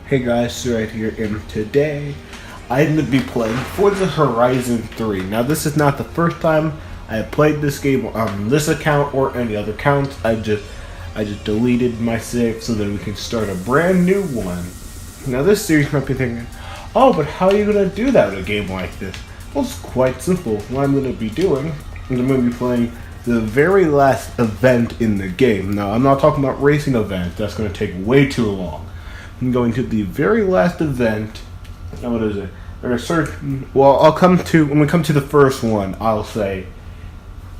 Hey guys, right here, and today I'm going to be playing Forza Horizon 3. Now this is not the first time I have played this game on this account or any other account. I just deleted my save so that we can start a brand new one. Now this series might be thinking, oh, but how are you going to do that with a game like this? Well, it's quite simple. What I'm going to be doing is I'm going to be playing the very last event in the game. Now I'm not talking about racing event. That's going to take way too long. I'm going to the very last event. Now what is it? There's a certain. Well, when we come to the first one. I'll say.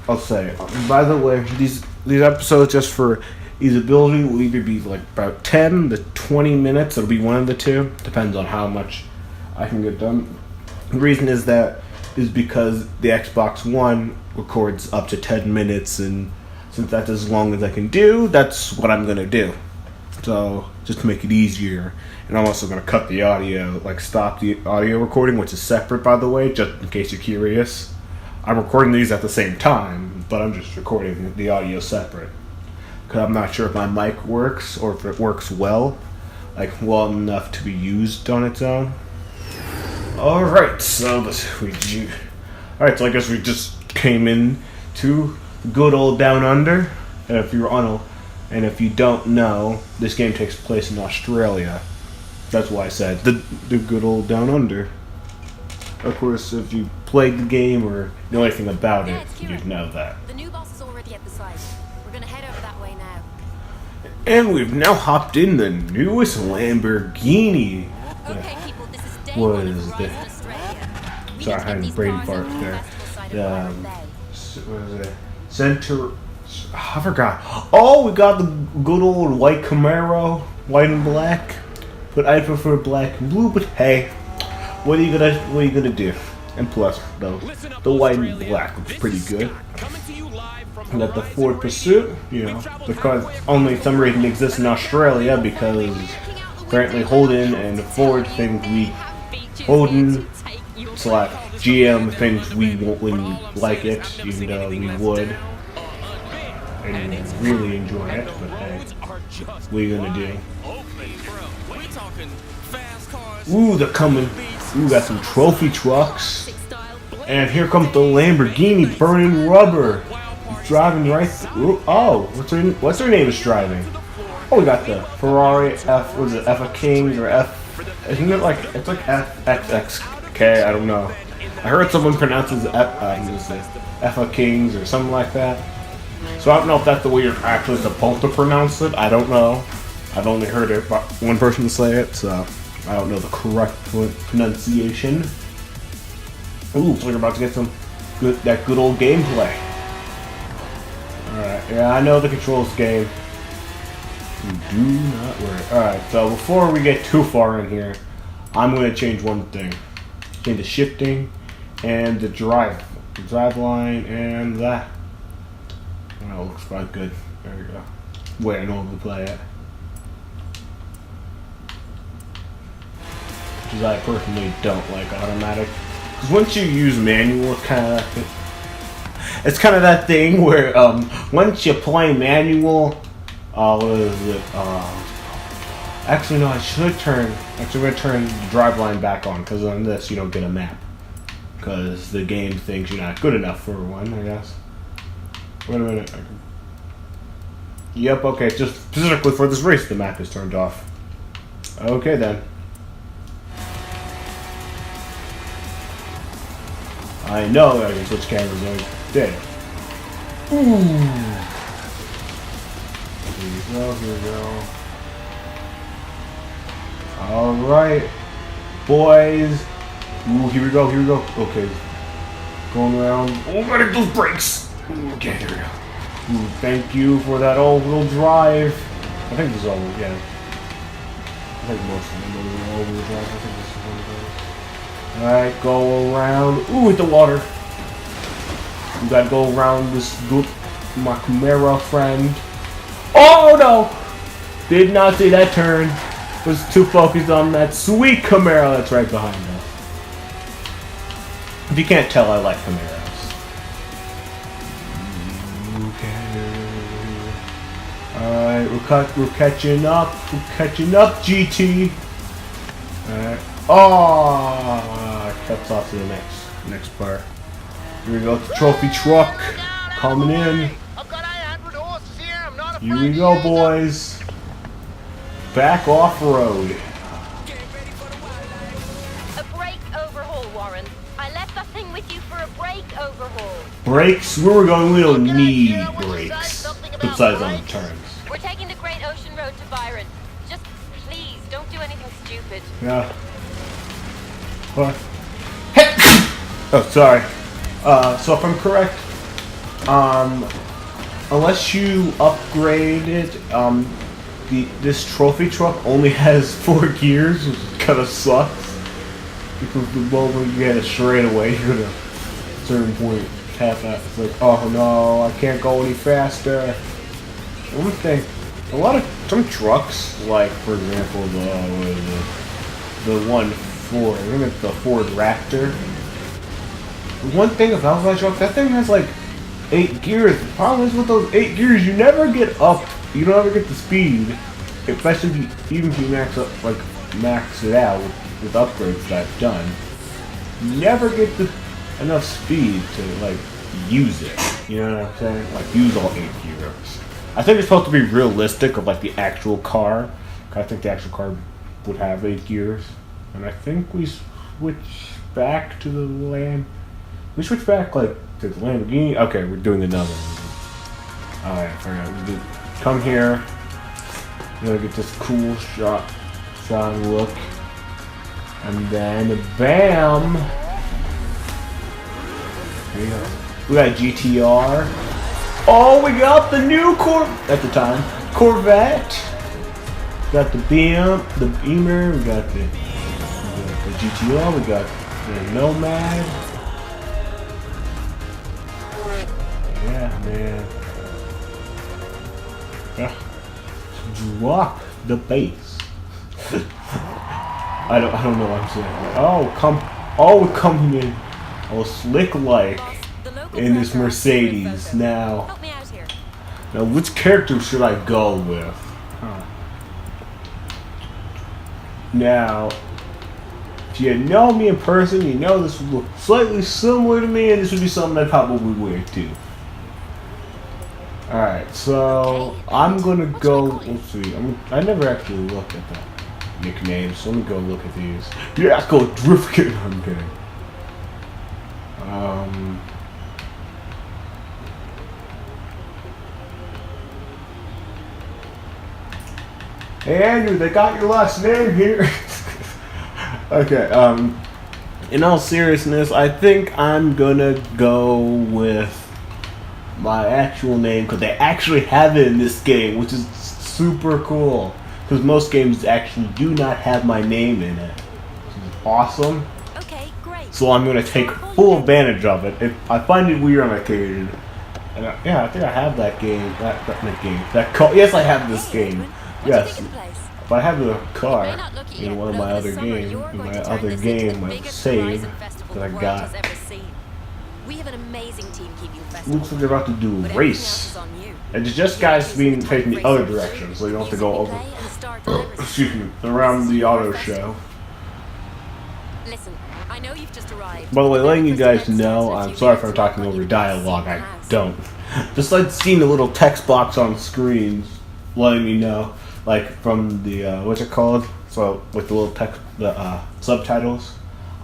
By the way, these episodes just for usability will either be like about 10 to 20 minutes. It'll be one of the two. Depends on how much I can get done. The reason is because the Xbox One records up to 10 minutes, and since that's as long as I can do, that's what I'm gonna do. So, just to make it easier. And I'm also going to cut the audio, stop the audio recording, which is separate, by the way, just in case you're curious. I'm recording these at the same time, but I'm just recording the audio separate. Because I'm not sure if my mic works, or if it works well enough to be used on its own. Alright, so I guess we just came in to good old Down Under. And if you don't know, this game takes place in Australia. That's why I said the good old Down Under. Of course, if you played the game or know anything about it, you'd know that. The new boss is already at the site. We're gonna head over that way now. And we've now hopped in the newest Lamborghini. Okay, people, this is day What one is of this? Horizon Australia. Sorry, I had a brain fart there. What is it? Center. I forgot. Oh, we got the good old white Camaro, white and black. But I prefer black and blue. But hey, what are you gonna do? And plus, though, the white and black looks pretty good. We got the Ford Pursuit, because only some reason exists in Australia because apparently Holden and Ford think GM thinks we wouldn't like it, even though we would. And really enjoy it, but hey, what are you gonna do? Ooh, they're coming. Ooh, got some trophy trucks. And here comes the Lamborghini burning rubber. He's driving right through. Oh, what's her name is driving? Oh, we got the Ferrari F Kings or F? Isn't it it's like FXXK? I don't know. I heard someone pronounce it F Kings or something like that. So I don't know if that's the way you're actually supposed to pronounce it. I don't know. I've only heard it by one person say it, so I don't know the correct pronunciation. Ooh, so we're about to get that good old gameplay. Alright, yeah, I know the controls game. Do not worry. Alright, so before we get too far in here, I'm going to change one thing. Change the shifting and the drive line and that. Oh, looks quite good. There we go. Where I normally play it. Because I personally don't like automatic. Because once you use manual, it's kind of that thing where once you play manual, what is it? Actually, no, I'm going to turn the driveline back on, because on this you don't get a map. Because the game thinks you're not good enough for one, I guess. Wait a minute. Yep, okay, just specifically for this race the map is turned off. Okay then. I know I can switch cameras every day. Ooh. Here we go. Alright, boys. Ooh, here we go. Okay. Going around. Oh, gotta those brakes! Okay, here we go. Ooh, thank you for that all-wheel drive. I think this is all-wheel, yeah. I think most of them are all-wheel drive. I think this is one of those. Alright, go around. Ooh, hit the water. We gotta go around my Camaro friend. Oh, no! Did not see that turn. Was too focused on that sweet Camaro that's right behind us. If you can't tell, I like Camaros. Alright, we're catching up. GT. Alright. Oh, cuts off to the next part. Here we go, the trophy truck coming in. Here we go, boys. Back off road. A brake overhaul, Warren. I left that thing with you for a brake overhaul. Brakes? Where we're going, we don't need brakes. Besides on the turns. We're taking the Great Ocean Road to Byron. Just please, don't do anything stupid. Yeah. What? Oh, sorry. So if I'm correct, unless you upgrade it, this trophy truck only has 4 gears, which kind of sucks. Because the moment you get it straight away, you're gonna, at a certain point, tap that. It's like, oh no, I can't go any faster. One thing, some trucks, like for example the one Ford, I think it's the Ford Raptor. One thing about that truck, that thing has like 8 gears. The problem is with those 8 gears, you never get up. You don't ever get the speed, especially even if you max it out with upgrades that I've done. You never get enough speed to like use it. You know what I'm saying? Like use all 8 gears. I think it's supposed to be realistic of like the actual car. I think the actual car would have 8 gears, and I think we switch back to the land. We switch back like to the Lamborghini. Okay, we're doing another one. Alright, alright. Come here. We're gonna get this cool shot look. And then bam! Here we go. We got a GTR. Oh, we got the new at the time Corvette. Got the Beamer. We got the GTR. We got the Nomad. Yeah, man. Drop the bass. I don't know what I'm saying. We're coming in all slick like in this Mercedes. Now which character should I go with? Now, if you know me in person, you know this would look slightly similar to me, and this would be something I'd probably wear too. Alright, so I'm gonna go. Let's see. I never actually looked at the nicknames, so let me go look at these. Yeah, let's go Drift Kid. I'm kidding. Hey Andrew, they got your last name here. Okay, in all seriousness, I think I'm gonna go with my actual name, because they actually have it in this game, which is super cool. Because most games actually do not have my name in it. Which is awesome. Okay, great. So I'm gonna take full advantage of it. If I find it weird on occasion. And yeah, I think I have that game. That game. Yes, I have this game. Yes. But I have the car in one of my other games. In my other game, my save that I got. We have an amazing team keeping festival. Looks like they're about to do a race. And it's just guys being taken the other direction, so you don't have to go over. Excuse me, around the auto show. Listen, I know you've just arrived. By the way, letting you guys know, I'm sorry if I'm talking over dialogue. I don't. Just like seeing the little text box on screens, letting me know, like from the what's it called? So with the little text, the subtitles,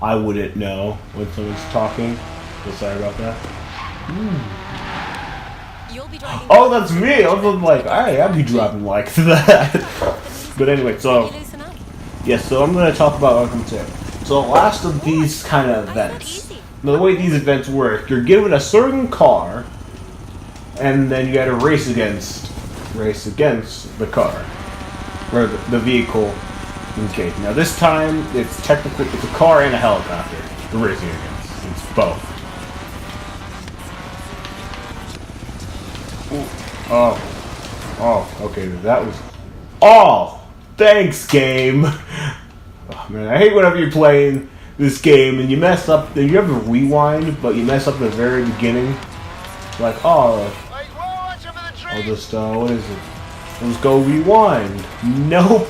I wouldn't know when someone's talking. So sorry about that. Oh, that's me! I was like, I'd be driving like that. But anyway, so yeah, so I'm gonna talk about what I'm saying. So the last of these kind of events. Now, the way these events work, you're given a certain car, and then you got to race against the car or the vehicle. Okay. Now this time it's a car and a helicopter you're racing against. It's both. Oh, okay, that was... Oh, thanks, game! Oh, man, I hate whenever you're playing this game and you mess up, and you have a rewind, but you mess up at the very beginning. Like, I'll just, what is it? Let's go rewind. Nope!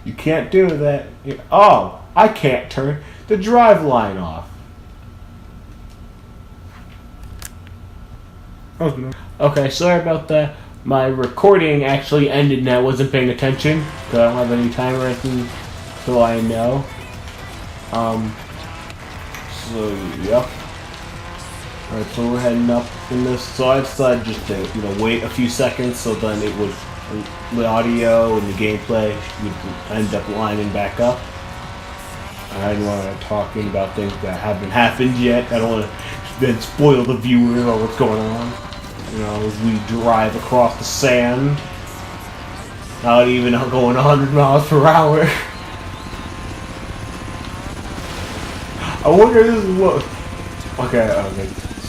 You can't do that. Oh, I can't turn the drive line off. Okay, sorry about that. My recording actually ended and I wasn't paying attention because I don't have any timer or anything, so I know. So yep. Alright, so we're heading up in this. So I decided just to wait a few seconds so then it would the audio and the gameplay would end up lining back up. I didn't want to talking about things that haven't happened yet. I don't want to then spoil the viewer or what's going on. As we drive across the sand, not even going 100 miles per hour. I wonder if this is what. Okay.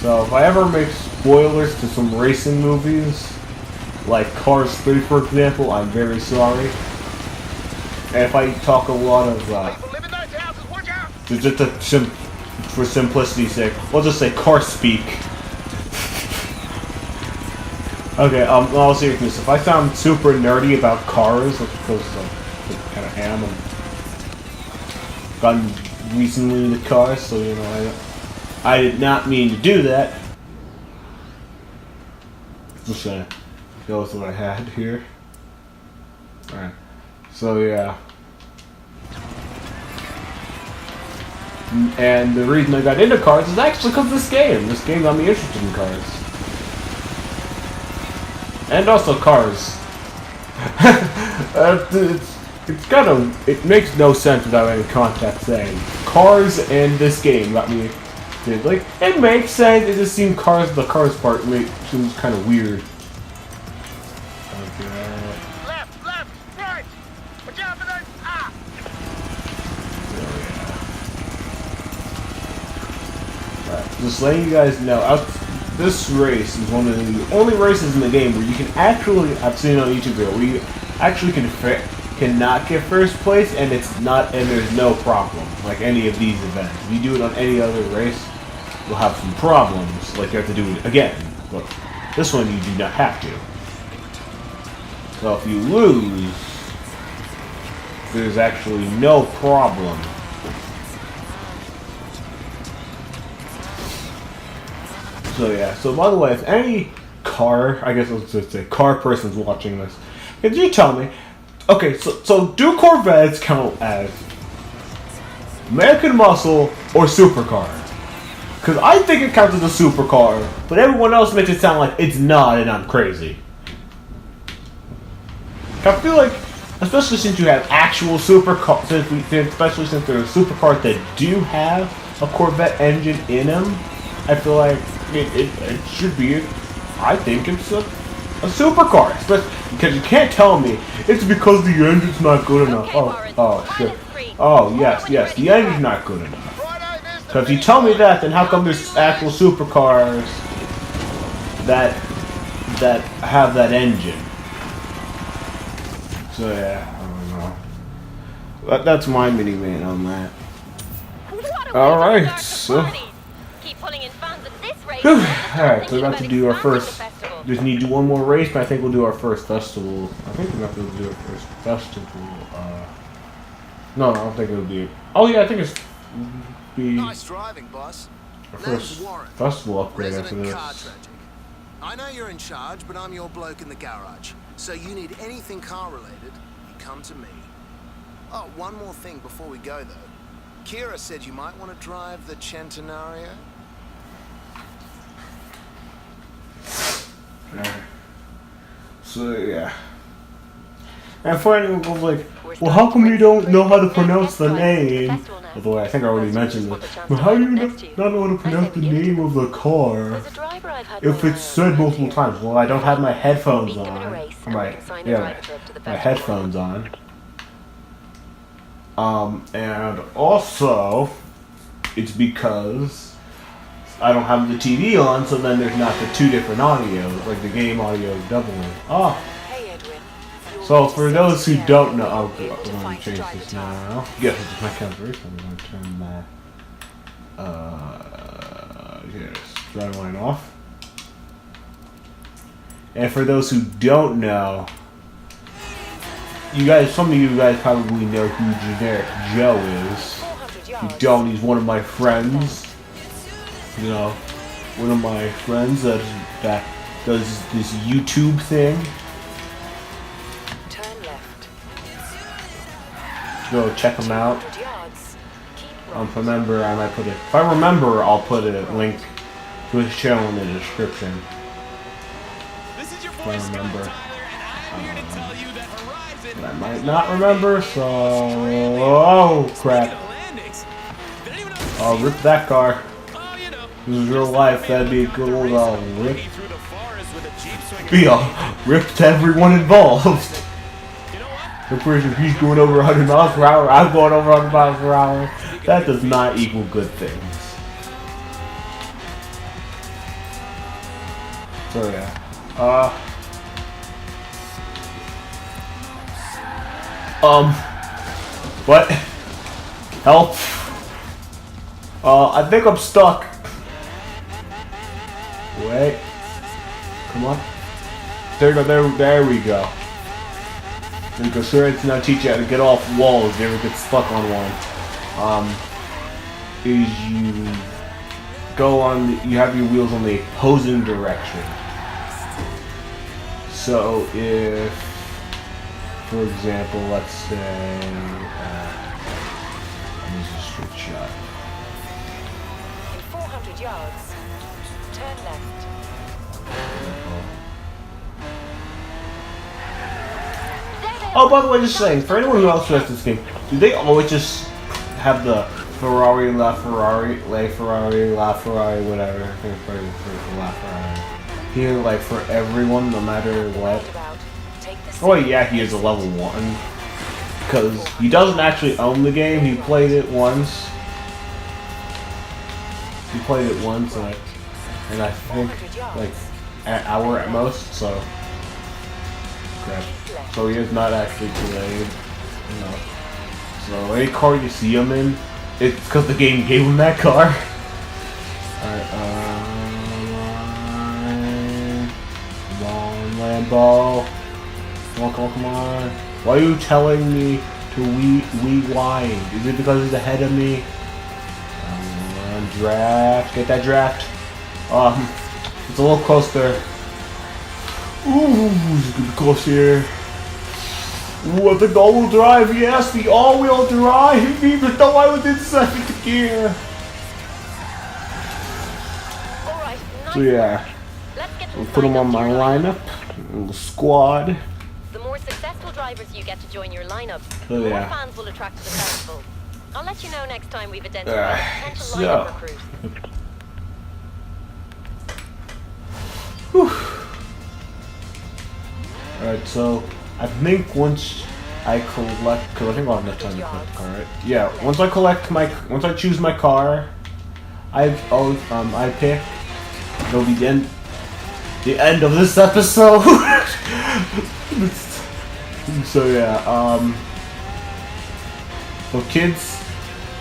So if I ever make spoilers to some racing movies, like Cars 3, for example, I'm very sorry. And if I talk a lot of, for simplicity's sake, we'll just say car speak. Okay, all seriousness, if I sound super nerdy about cars, that's because I kind of am. I've gotten recently into cars, so I did not mean to do that. Just gonna go with what I had here. Alright, so yeah. And the reason I got into cars is actually because of this game. This game got me interested in cars. And also cars. It's kind of, it makes no sense without any context saying cars and this game got me interested. Like, it makes sense, it just seemed the cars part seems kind of weird. Okay. Left, right! Watch out for those, Alright, just letting you guys know, this race is one of the only races in the game where you can actually, I've seen it on YouTube video, where you actually cannot get first place and there's no problem, like any of these events. If you do it on any other race, you'll have some problems, like you have to do it again. But this one you do not have to. So if you lose, there's actually no problem. So yeah, so by the way, if any car, I guess let's just say car person's watching this, could you tell me, okay, so do Corvettes count as American Muscle or supercar? Because I think it counts as a supercar, but everyone else makes it sound like it's not and I'm crazy. I feel like, especially since you have actual supercars, especially since there are supercars that do have a Corvette engine in them, I feel like it should be, I think it's a supercar. Especially because you can't tell me it's because the engine's not good enough. Oh, shit. Oh, yes, the engine's not good enough. So if you tell me that, then how come there's actual supercars that have that engine? So yeah, I don't know. That's my mini-man on that. Alright, so... Alright, so we're about to do our first... Just need to do one more race, but I think we'll do our first festival. I think we're about to do our first festival. No, I don't think it'll be... Oh yeah, I think it's... Nice driving, boss. Our first festival upgrade after this. I know you're in charge, but I'm your bloke in the garage. So you need anything car-related, you come to me. Oh, one more thing before we go, though. Kira said you might want to drive the Centenario. So, yeah. And for anyone who's like, well, how come you don't know how to pronounce the name? Although I think I already mentioned this. Well, how do you not know how to pronounce the name of the car if it's said multiple times? Well, I don't have my headphones on. My headphones on. And also, it's because I don't have the TV on, so then there's not the two different audios, like the game audio is doubling. Oh. So for those who don't know, I'm going to change this now. Yes, it's my camera, so I'm going to turn that, yes, drive line off. And for those who don't know, you guys, some of you guys probably know who Generic Joe is. 400 If you yards. don't, he's one of my friends. You know, one of my friends that does this YouTube thing. Turn left. Go check him out. 100 yards. Keep If right. I remember, I might put it. If I remember, I'll put a link to his channel in the description. This is your I boy Scott remember. Tyler, and I'm here to tell you that Horizon. But I might not remember, so oh crap! Speaking of landings, did anyone else I'll see- rip that car. Oh, you know, This is real life. That'd be a good old rip. through the forest with a Jeep swinger. Be a rip to everyone involved. You know what? The person, he's going over 100 miles per hour. I'm going over 100 miles per hour. That does not equal good things. So yeah. What? Help. I think I'm stuck. Wait. Come on. There we go. There we go. Sir, it's now teach you how to get off walls. You ever get stuck on one. Is you go on, you have your wheels on the opposing direction. So if, for example, let's say, use a straight shot. In 400 yards. Turn left. Oh, by the way, just saying, for anyone who else who has this game, do they always just have the Ferrari, La Ferrari, La Ferrari, La Ferrari, whatever? I think it's probably for La Ferrari. Here, like, for everyone, no matter what. Roundabout. Take the Oh, yeah, he is a level 1. Because he doesn't actually own the game, he played it once. He played it once, and I think, like, an hour at most, so. Crap. So he is not actually played. No. So any car you see him in, it's because the game gave him that car. Alright, come on, Lambo. Come on. Why are you telling me to rewind? Is it because he's ahead of me? Draft. Get that draft. It's a little close there. Ooh, it's gonna be close here. Ooh, I think all-wheel drive, yes, the all-wheel drive, even though I was in second gear. Alright, nice. So yeah, Let's get we'll them put them on signed my up to your lineup, the squad. The more successful drivers you get to join your lineup, So the more yeah. fans will attract to the festival. I'll let you know next time we've identified a potential so. lineup recruit. Alright, so I think once I collect, because I think I'll have enough time to collect the car, right? Yeah, once I choose my car, I pick, it'll be the end of this episode. So yeah, so kids,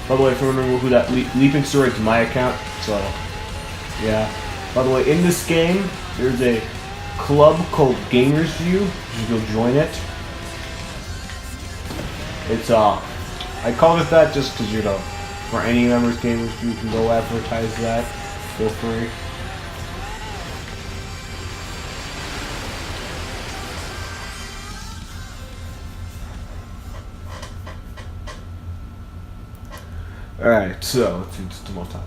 by the way, if you remember who that Leaping Story is my account, so yeah. By the way, in this game, there's a club called Gamers View. You should go join it. It's I call it that just because, you know, for any members Gamers View, you can go advertise that. Feel free. Alright, so let's do just one more time.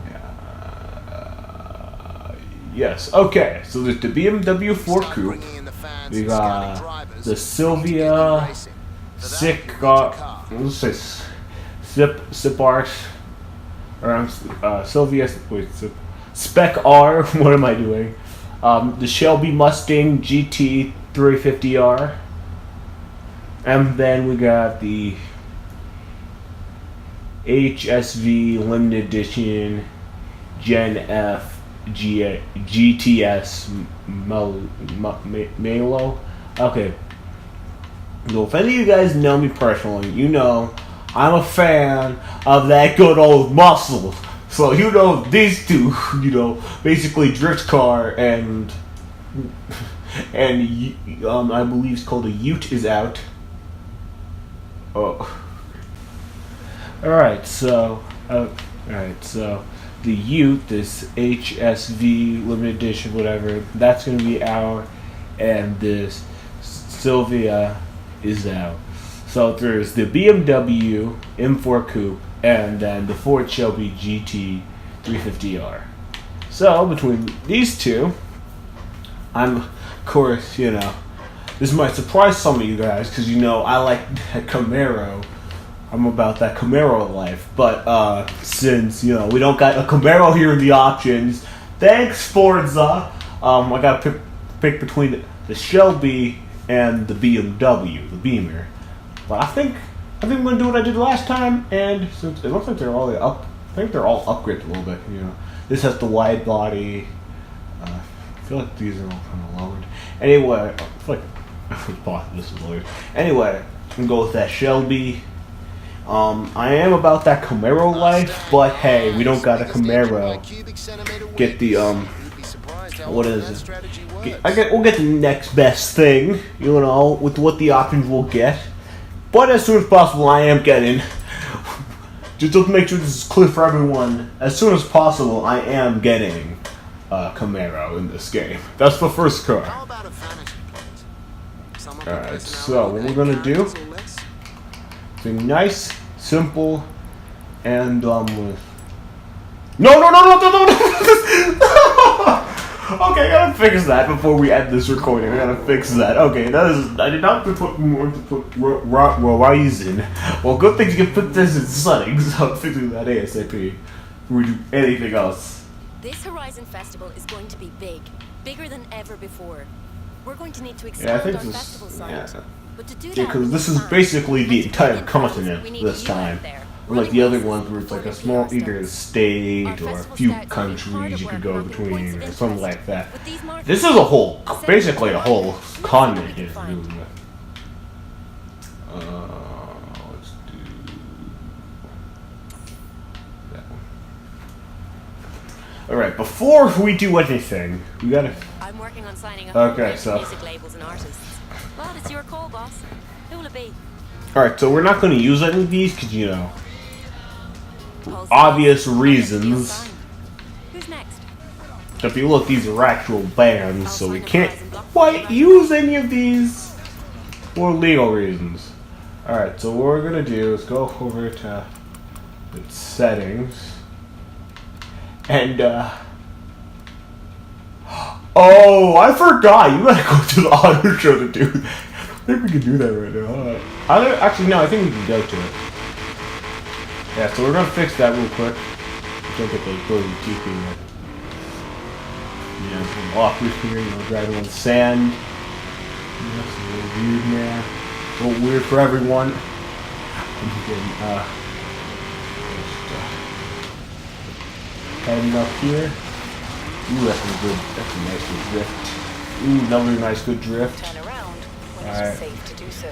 Yes, okay, so there's the BMW 4 Start Coupe. bringing in the fans We and got scouting drivers the who Sylvia can get in racing. For that, Sick, you need your car. let's say Sip Art, or Sylvia, wait, Spec R, what am I doing? The Shelby Mustang GT 350R, and then we got the HSV Limited Edition Gen F GTS Malo. Okay. So if any of you guys know me personally, you know I'm a fan of that good old muscle. So you know these two, you know, basically drift car and I believe it's called a Ute is out. Oh. Alright, so the Ute, this HSV limited edition, whatever, that's gonna be out, and this Sylvia is out. So there's the BMW M4 Coupe, and then the Ford Shelby GT 350R. So between these two, I'm, of course, this might surprise some of you guys, because I like that Camaro. I'm about that Camaro life. But since we don't got a Camaro here in the options, thanks Forza. I gotta pick between the Shelby and the BMW, the Beamer. But I think I'm gonna do what I did last time, and since it looks like they're all upgraded a little bit. This has the wide body. I feel like these are all kind of lowered. Anyway, I feel like this is lowered. Anyway, I'm gonna go with that Shelby. I am about that Camaro life, but hey, we don't got a Camaro. Get the what is it? We'll get the next best thing, with what the options we'll get. But as soon as possible, I am getting. Just to make sure this is clear for everyone, as soon as possible, I am getting Camaro in this game. That's the first car. Alright, so what we're gonna do? Something nice, simple, and No! Okay, I gotta fix that before we end this recording. I gotta fix that. Okay, I did not put Horizon. Well, good thing you can put this in settings. I'm fixing that ASAP before we do anything else. This Horizon Festival is going to be bigger than ever before. We're going to need to expand our festival site. But to do that, because this is basically the entire continent this time. Unlike the other ones where it's like a small, either a state or a few countries you could go between or something like that. This is basically a whole continent here. Let's do that one. Alright, before we do anything, we gotta... I'm working on signing a whole bunch of music labels and artists. Well, it's your call, boss. Who will it be? Alright, so we're not going to use any of these because, obvious reasons. Who's next? If you look, these are actual bands, so we can't quite use any of these for legal reasons. Alright, so what we're going to do is go over to its settings. And, oh, I forgot! You gotta go to the auto show to do that. I think we can do that right now. Actually, no, I think we can go to it. Yeah, so we're gonna fix that real quick. Don't get the closing TP yet. Some awkward here, driving on the sand. It's a little weird now. A little weird for everyone. Heading up here. Ooh, that's a nice good drift. Ooh, another nice good drift. Turn around when Alright, it's safe to do so.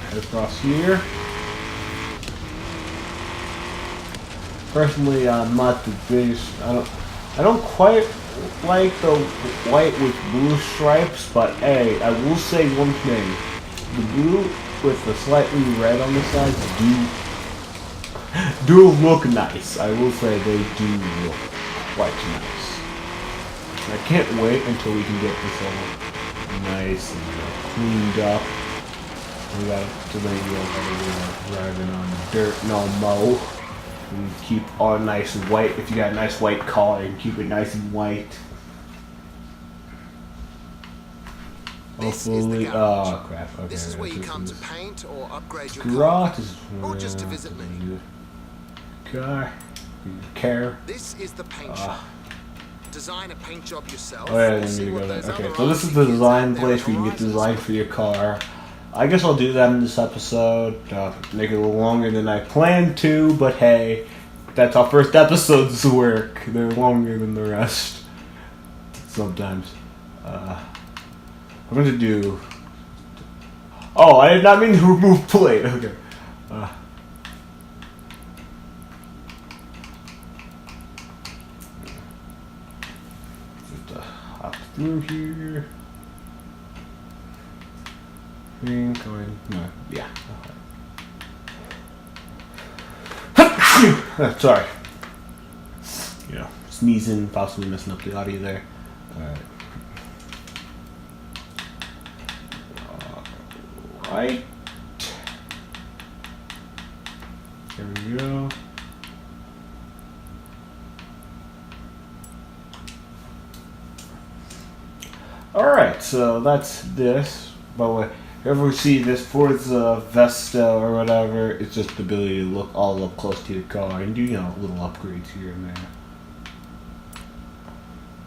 head across here. Personally, I'm not the biggest. I don't quite like the white with blue stripes, but hey, I will say one thing: the blue with the slightly red on the sides do look nice. I will say they do look quite nice. I can't wait until we can get this all nice and cleaned up. We got to make it driving on dirt, no mow. And keep all nice and white. If you got a nice white car, you keep it nice and white. Hopefully, oh crap. Okay, this is where you come to paint or upgrade your car, or just to visit me. Care. This is the paint shop. Design a paint job yourself. Oh yeah, I didn't need to go there. Okay, so this is the design place where you can get design for your car. I guess I'll do that in this episode. Make it a little longer than I planned to, but hey, that's how first episodes work. They're longer than the rest. Sometimes. I'm gonna do... Oh, I did not mean to remove plate. Okay. Just hop through here. Going, no, yeah. Sorry. You know, sneezing, possibly messing up the audio there. Alright. Alright. There we go. Alright, so that's this. By the way, if you ever see this Forza Vesta or whatever, it's just the ability to look all up close to your car and do, you know, little upgrades here and there.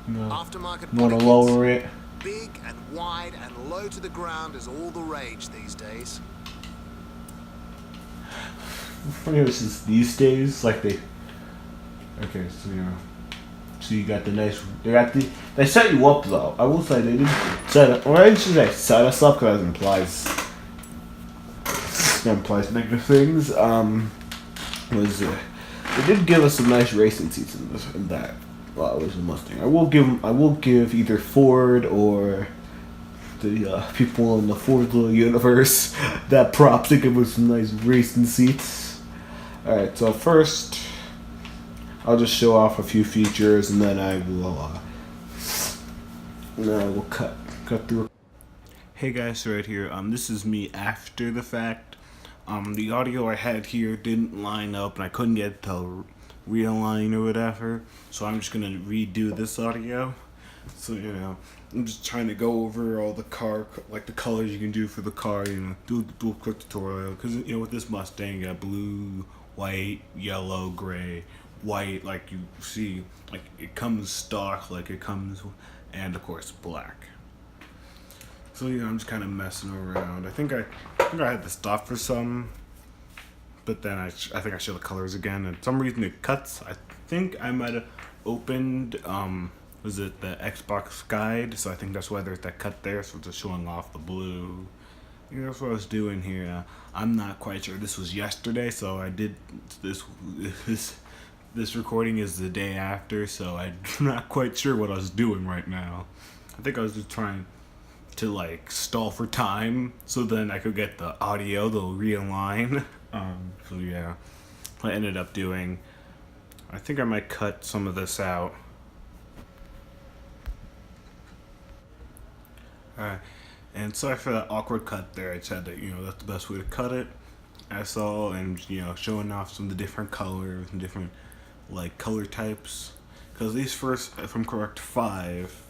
You know, Aftermarket want to body lower kits. it. Big and wide and low to the ground is all the rage these days. This is these days, like they. Okay, so you know, so you got the nice. They set you up though. I will say they didn't set it. Or I should say set us up because that implies negative things. They did give us some nice racing seats in that. Well, it was a Mustang. I will give either Ford or the people in the Forza universe that props to give us some nice racing seats. Alright, so first I'll just show off a few features and then I will cut through. Hey guys, right here. This is me after the fact. The audio I had here didn't line up and I couldn't get it to realign or whatever, so I'm just gonna redo this audio. So you know, I'm just trying to go over all the car, like the colors you can do for the car. You know, do a quick tutorial because you know with this Mustang, you got blue, white, yellow, gray, white. Like you see, like it comes stock, like it comes, and of course black. So you know, I'm just kind of messing around. I think I had to stop for some. But then I think I show the colors again, and for some reason it cuts. I think I might have opened, was it the Xbox guide? So I think that's why there's that cut there, so just showing off the blue. I think that's what I was doing here. I'm not quite sure. This was yesterday, so I did this recording is the day after, so I'm not quite sure what I was doing right now. I think I was just trying to like stall for time, so then I could get the audio, the realign. So yeah, I ended up doing, I think I might cut some of this out. Alright, and sorry for that awkward cut there. I said that, you know, that's the best way to cut it. I saw, and you know, showing off some of the different colors and different like color types. Because these first, if I'm correct, 5.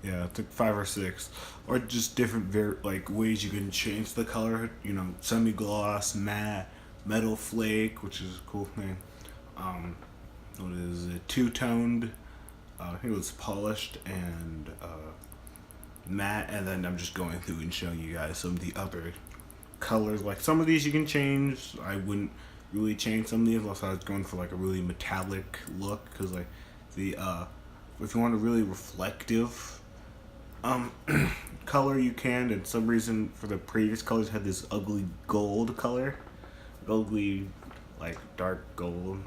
Yeah, I think 5 or 6, or just different like ways you can change the color. You know, semi-gloss, matte, metal flake, which is a cool thing. What is it? Two-toned. I think it was polished and matte. And then I'm just going through and showing you guys some of the other colors. Like some of these you can change. I wouldn't really change some of these unless I was going for like a really metallic look, because like the if you want a really reflective color, you can. And some reason for the previous colors had this ugly gold color, ugly like dark gold.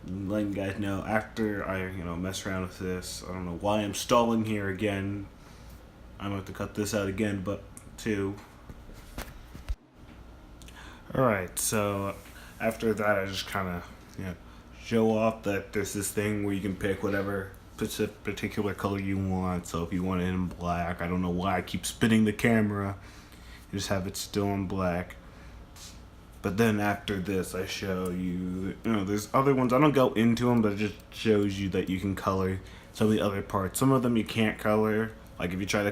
Letting you guys know, after I mess around with this, I don't know why I'm stalling here again. I'm going to cut this out again, but 2. Alright, so after that I just kind of show off that there's this thing where you can pick whatever particular color you want. So if you want it in black, I don't know why I keep spinning the camera, you just have it still in black. But then after this I show you, there's other ones, I don't go into them, but it just shows you that you can color some of the other parts. Some of them you can't color, like if you try to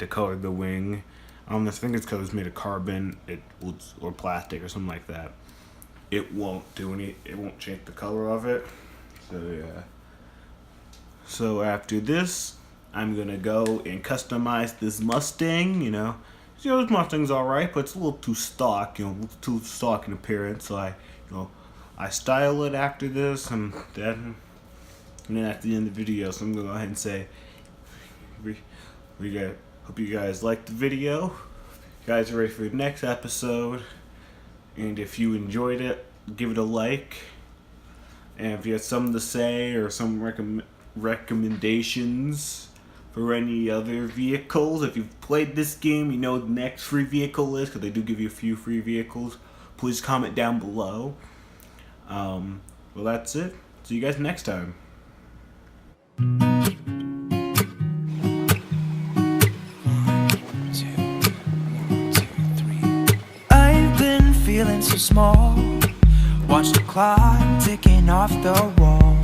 color the wing, I think it's because it's made of carbon, or plastic or something like that, it won't change the color of it. So yeah. So after this, I'm gonna go and customize this Mustang. This Mustang's alright, but it's a little too stock. Too stock in appearance. So I style it after this, and then at the end of the video, so I'm gonna go ahead and say, hope you guys liked the video. You guys are ready for the next episode, and if you enjoyed it, give it a like. And if you have something to say or some recommendations for any other vehicles, if you've played this game, the next free vehicle is, because they do give you a few free vehicles, please comment down below. Well, that's it. See you guys next time. I've been feeling so small. Watch the clock ticking off the wall.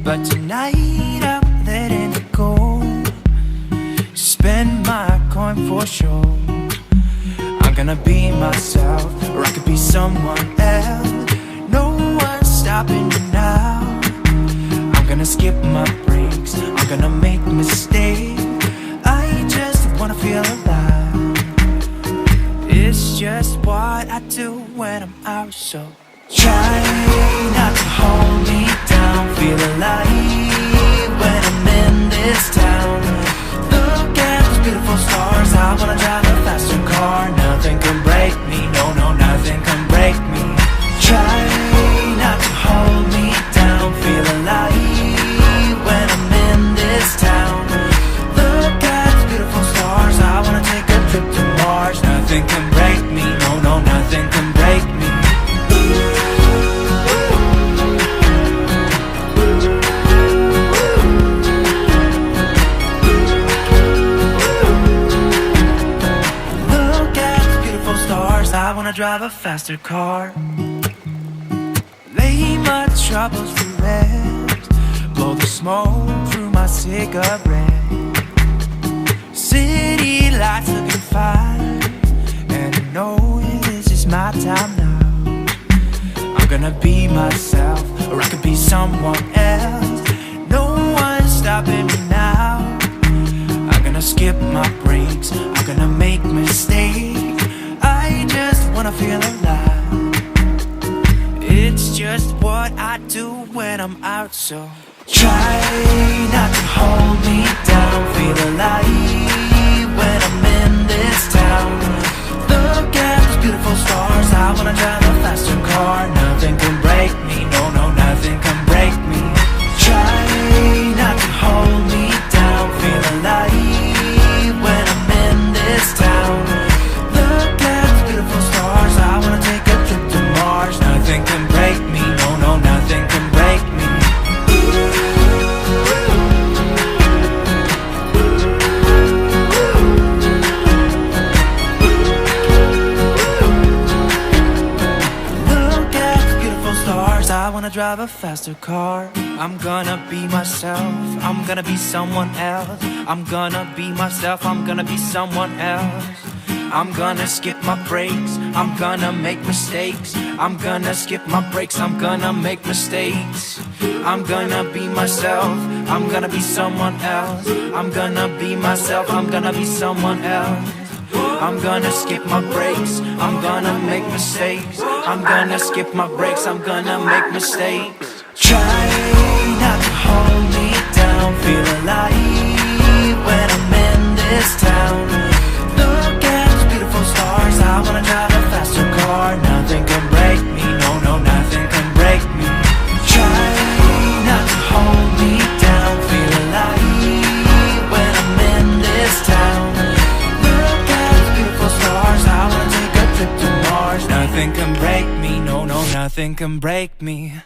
But tonight I'm letting it go. Spend my coin for sure. I'm gonna be myself, or I could be someone else. No one's stopping me now. I'm gonna skip my breaks, I'm gonna make mistakes. I just wanna feel alive. It's just what I do when I'm out, so try not to hold me down. Feel alive when I'm in this town. Look at those beautiful stars. I wanna drive a faster car. Nothing can break me, no, no, nothing can break me. Try not to hold me down. Feel alive when I'm in this town. Look at those beautiful stars. I wanna take a trip to Mars. Nothing can break me, no, no, nothing can break me. I wanna drive a faster car. Lay my troubles to rest. Blow the smoke through my cigarette. City lights looking fine, and I know this is my time now. I'm gonna be myself, or I could be someone else. No one's stopping me now. I'm gonna skip my breaks, I'm gonna make mistakes. I just wanna feel alive. It's just what I do when I'm out, so try not to hold me down. Feel alive when I'm in this town. Look at those beautiful stars. I wanna drive a faster car. Nothing can break me, no, no, nothing can break me. Try not to hold me down. Feel alive when I'm in this town. Look at the beautiful stars. I wanna take a trip to Mars. Nothing can break me, no, no, nothing can break me. Look at the beautiful stars. I wanna drive a faster car. I'm gonna be myself, I'm gonna be someone else. I'm gonna be myself, I'm gonna be someone else. I'm gonna skip my breaks, I'm gonna make mistakes. I'm gonna skip my breaks, I'm gonna make mistakes. I'm gonna be myself, I'm gonna be someone else. I'm gonna be myself, I'm gonna be someone else. I'm gonna skip my breaks, I'm gonna make mistakes. I'm gonna skip my breaks, I'm gonna make mistakes. Try not to hold me down. Feel alive when I'm in this town. Look at those beautiful stars. I wanna drive a faster car. Nothing can break me, no, no, nothing can break me. Try not to hold me down. Feel alive when I'm in this town. Look at those beautiful stars. I wanna take a trip to Mars. Nothing can break me, no, no, nothing can break me.